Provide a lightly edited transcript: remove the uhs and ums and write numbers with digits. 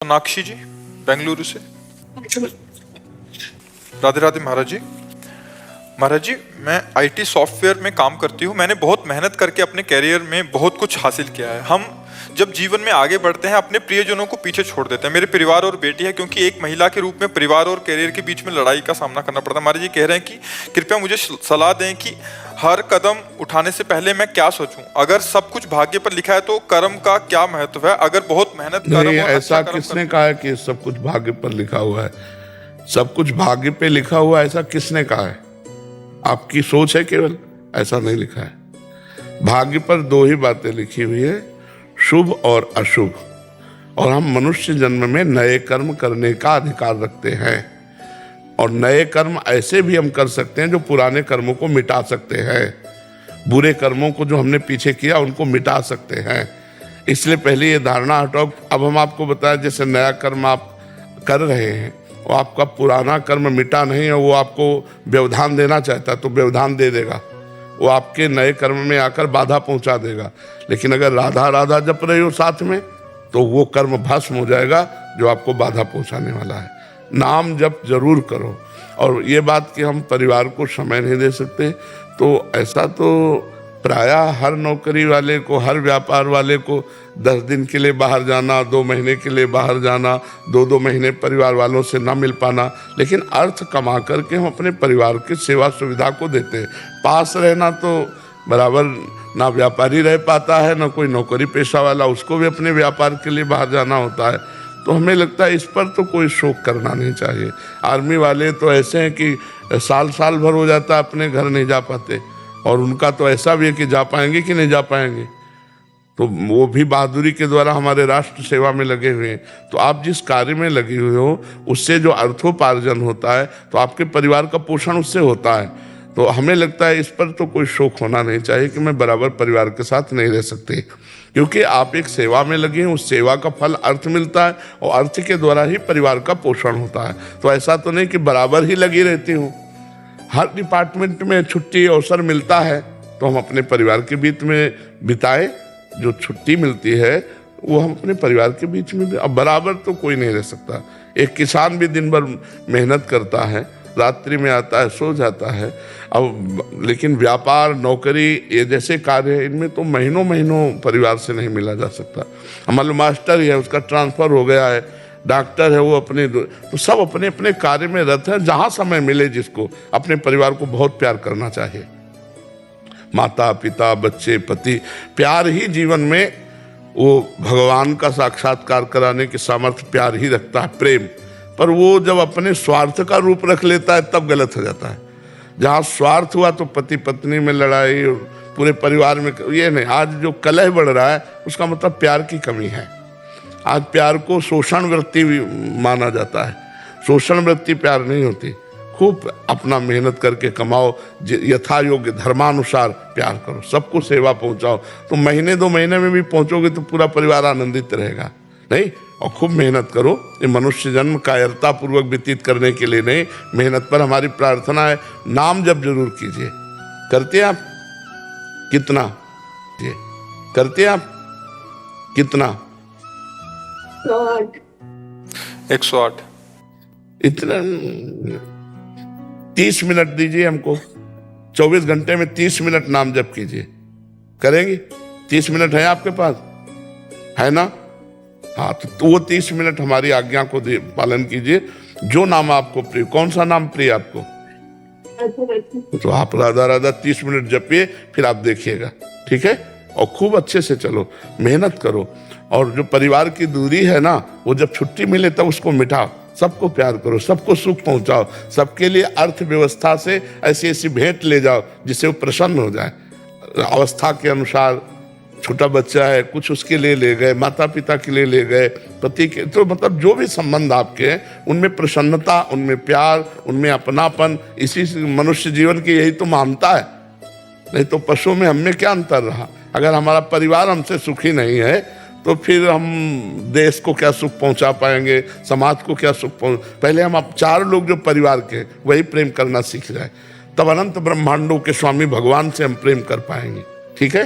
सोनाक्षी जी बेंगलुरु से। राधे राधे महाराज जी। महाराज जी, मैं IT software में काम करती हूँ। मैंने बहुत मेहनत करके अपने कैरियर में बहुत कुछ हासिल किया है। हम जब जीवन में आगे बढ़ते हैं अपने प्रियजनों को पीछे छोड़ देते हैं। मेरे परिवार और बेटी है, क्योंकि एक महिला के रूप में परिवार और कैरियर के बीच में लड़ाई का सामना करना पड़ता है। महाराज जी कह रहे हैं कि कृपया मुझे सलाह दें कि हर कदम उठाने से पहले मैं क्या सोचूं। अगर सब कुछ भाग्य पर लिखा है तो कर्म का क्या महत्व है? अगर बहुत मेहनत नहीं, ऐसा किसने कहा है कि सब कुछ भाग्य पर लिखा हुआ है? सब कुछ भाग्य पे लिखा हुआ है ऐसा किसने कहा है? आपकी सोच है केवल, ऐसा नहीं लिखा है। भाग्य पर दो ही बातें लिखी हुई है, शुभ और अशुभ। और हम मनुष्य जन्म में नए कर्म करने का अधिकार रखते हैं, और नए कर्म ऐसे भी हम कर सकते हैं जो पुराने कर्मों को मिटा सकते हैं। बुरे कर्मों को जो हमने पीछे किया उनको मिटा सकते हैं। इसलिए पहले ये धारणा हटाओ। अब हम आपको बताएं, जैसे नया कर्म आप कर रहे हैं, वो आपका पुराना कर्म मिटा नहीं है, वो आपको व्यवधान देना चाहता है तो व्यवधान दे देगा, वो आपके नए कर्म में आकर बाधा पहुंचा देगा। लेकिन अगर राधा राधा जप रहे हो साथ में, तो वो कर्म भस्म हो जाएगा जो आपको बाधा पहुंचाने वाला है। नाम जप जरूर करो। और ये बात कि हम परिवार को समय नहीं दे सकते, तो ऐसा तो प्रायः हर नौकरी वाले को, हर व्यापार वाले को 10 दिन के लिए बाहर जाना, 2 महीने के लिए बाहर जाना, 2-2 महीने परिवार वालों से ना मिल पाना, लेकिन अर्थ कमा करके हम अपने परिवार की सेवा सुविधा को देते हैं। पास रहना तो बराबर ना व्यापारी रह पाता है, ना कोई नौकरी पेशा वाला, उसको भी अपने व्यापार के लिए बाहर जाना होता है। तो हमें लगता है इस पर तो कोई शोक करना नहीं चाहिए। आर्मी वाले तो ऐसे हैं कि साल भर हो जाता है अपने घर नहीं जा पाते, और उनका तो ऐसा भी है कि जा पाएंगे कि नहीं जा पाएंगे। तो वो भी बहादुरी के द्वारा हमारे राष्ट्र सेवा में लगे हुए हैं। तो आप जिस कार्य में लगी हुई हो, उससे जो अर्थोपार्जन होता है, तो आपके परिवार का पोषण उससे होता है। तो हमें लगता है इस पर तो कोई शोक होना नहीं चाहिए कि मैं बराबर परिवार के साथ नहीं रह सकती, क्योंकि आप एक सेवा में लगे हैं, उस सेवा का फल अर्थ मिलता है, और अर्थ के द्वारा ही परिवार का पोषण होता है। तो ऐसा तो नहीं कि बराबर ही लगी रहती हूँ। हर डिपार्टमेंट में छुट्टी अवसर मिलता है तो हम अपने परिवार के बीच में बिताए। जो छुट्टी मिलती है वो हम अपने परिवार के बीच में भी। अब बराबर तो कोई नहीं रह सकता। एक किसान भी दिन भर मेहनत करता है, रात्रि में आता है, सो जाता है। अब लेकिन व्यापार, नौकरी, ये जैसे कार्य है, इनमें तो महीनों महीनों परिवार से नहीं मिला जा सकता। हमारे मास्टर ही है, उसका ट्रांसफर हो गया है, डॉक्टर है वो अपने, तो सब अपने अपने कार्य में रत हैं। जहाँ समय मिले जिसको, अपने परिवार को बहुत प्यार करना चाहिए। माता पिता, बच्चे, पति, प्यार ही जीवन में वो भगवान का साक्षात्कार कराने की सामर्थ्य प्यार ही रखता है, प्रेम। पर वो जब अपने स्वार्थ का रूप रख लेता है तब गलत हो जाता है। जहाँ स्वार्थ हुआ तो पति पत्नी में लड़ाई, और पूरे परिवार में ये नहीं। आज जो कलह बढ़ रहा है उसका मतलब प्यार की कमी है। आज प्यार को शोषण वृत्ति माना जाता है। शोषण वृत्ति प्यार नहीं होती। खूब अपना मेहनत करके कमाओ, यथा योग्य धर्मानुसार प्यार करो, सबको सेवा पहुंचाओ। तो महीने 2 महीने में भी पहुंचोगे तो पूरा परिवार आनंदित रहेगा नहीं। और खूब मेहनत करो। ये मनुष्य जन्म कायरता पूर्वक व्यतीत करने के लिए नहीं, मेहनत पर हमारी प्रार्थना है। नाम जप जरूर कीजिए। करते हैं आप? कितना करते हैं आप? कितना? 108। इतना 30 मिनट दीजिए हमको। 24 घंटे में 30 मिनट नाम जप कीजिए। करेंगे? 30 मिनट है आपके पास? है ना? हाँ, तो वो 30 मिनट हमारी आज्ञा को पालन कीजिए। जो नाम आपको प्रिय, कौन सा नाम प्रिय आपको, तो आप राधा राधा 30 मिनट जपिए, फिर आप देखिएगा। ठीक है? और खूब अच्छे से चलो, मेहनत करो। और जो परिवार की दूरी है ना, वो जब छुट्टी मिले तब उसको मिटाओ। सबको प्यार करो, सबको सुख पहुंचाओ, सबके लिए अर्थव्यवस्था से ऐसी ऐसी भेंट ले जाओ जिससे वो प्रसन्न हो जाए। अवस्था के अनुसार, छोटा बच्चा है कुछ उसके लिए ले गए, माता पिता के लिए ले गए, पति के, तो मतलब जो भी संबंध आपके हैं उनमें प्रसन्नता, उनमें प्यार, उनमें अपनापन, इसी मनुष्य जीवन की यही तो महानता है। नहीं तो पशुओं में हमें क्या अंतर रहा? अगर हमारा परिवार हमसे सुखी नहीं है तो फिर हम देश को क्या सुख पहुंचा पाएंगे, समाज को क्या सुख पहले हम 4 लोग जो परिवार के, वही प्रेम करना सीख जाए, तब अनंत ब्रह्मांडों के स्वामी भगवान से हम प्रेम कर पाएंगे। ठीक है?